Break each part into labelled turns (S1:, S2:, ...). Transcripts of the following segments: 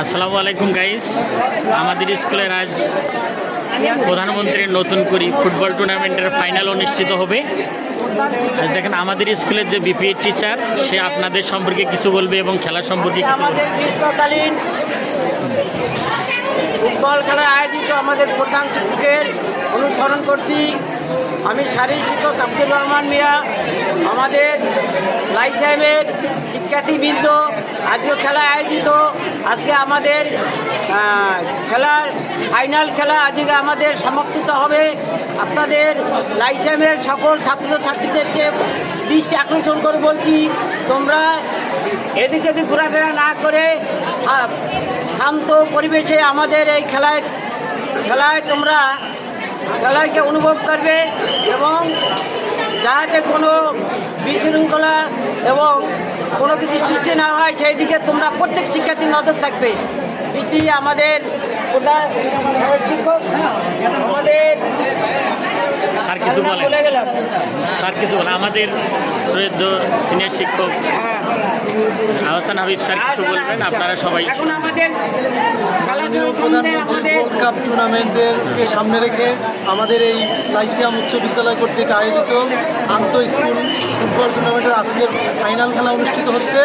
S1: আসসালামু আলাইকুম গাইস, আমাদের স্কুলের আজ প্রধানমন্ত্রীর নতুন করে ফুটবল টুর্নামেন্টের ফাইনাল অনুষ্ঠিত হবে। আজ দেখেন আমাদের স্কুলের যে বিপিএড টিচার, সে আপনাদের সম্পর্কে কিছু বলবে এবং খেলা সম্পর্কে কিছু বলবে।
S2: গ্রীষ্মকালীন ফুটবল খেলার আয়োজিত আমাদের প্রধান শিক্ষকের অনুসরণ করছি। আমি শারীরিক শিক্ষক আব্দুর রহমান মিয়া। আমাদের লাই সাহেবের শিক্ষার্থীবৃন্দ আজকে খেলা আয়োজিত। আজকে আমাদের খেলার ফাইনাল খেলা আজকে আমাদের সমাপ্তিত হবে। আপনাদের লাই সাহেবের সকল ছাত্রছাত্রীদেরকে দৃষ্টি আকর্ষণ করে বলছি, তোমরা এদিক এদিক ঘোরাফেরা না করে শান্ত পরিবেশে আমাদের এই খেলায় তোমরা খেলাকে অনুভব করবে এবং যাতে কোনো বিশৃঙ্খলা এবং কোনো কিছু সৃষ্টি না হয় সেই দিকে তোমরা প্রত্যেক শিক্ষার্থীর নজর থাকবে। এটি আমাদের শিক্ষক আমাদের
S1: স্যার কিছু বলেন, স্যার কিছু বলেন। আমাদের শ্রদ্ধেয় সিনিয়র শিক্ষক আহসান হাবিব স্যার কিছু বলবেন। আপনারা সবাই
S2: এখন আমাদের
S3: প্রধানমন্ত্রী ওয়ার্ল্ড কাপ টুর্নামেন্টেরকে সামনে রেখে আমাদের এই লাইসিয়াম উচ্চ বিদ্যালয় কর্তৃক আয়োজিত আন্তঃ স্কুল ফুটবল টুর্নামেন্টের আজকের ফাইনাল খেলা অনুষ্ঠিত হচ্ছে।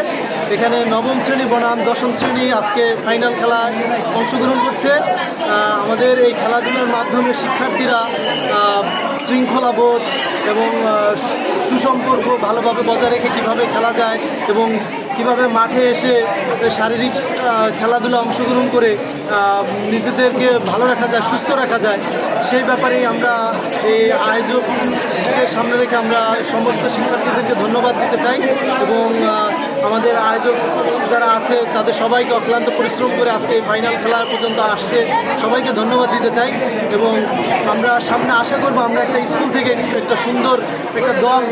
S3: এখানে নবম শ্রেণী বনাম দশম শ্রেণী আজকে ফাইনাল খেলায় অংশগ্রহণ করছে। আমাদের এই খেলাধুলার মাধ্যমে শিক্ষার্থীরা শৃঙ্খলাবোধ এবং সুসম্পর্ক ভালোভাবে বজায় রেখে কীভাবে খেলা যায় এবং কীভাবে মাঠে এসে শারীরিক খেলাধুলা অংশগ্রহণ করে নিজেদেরকে ভালো রাখা যায়, সুস্থ রাখা যায়, সেই ব্যাপারেই আমরা এই আয়োজককে সামনে রেখে আমরা সমস্ত শিক্ষার্থীদেরকে ধন্যবাদ দিতে চাই এবং আমাদের আয়োজক যারা আছে তাদের সবাইকে অক্লান্ত পরিশ্রম করে আজকে এই ফাইনাল খেলা পর্যন্ত আসছে, সবাইকে ধন্যবাদ দিতে চাই এবং আমরা সামনে আশা করব আমরা একটা স্কুল থেকে একটা সুন্দর একটা দল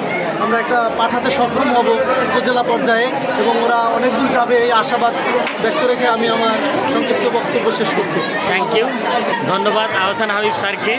S3: আমরা একটা পাঠাতে সক্ষম হব উপজেলা পর্যায়ে এবং ওরা অনেক দূর যাবে এই আশাবাদ ব্যক্ত রেখে আমি আমার সংক্ষিপ্ত বক্তব্য শেষ করছি।
S1: থ্যাংক ইউ, ধন্যবাদ আহসান হাবিব স্যারকে।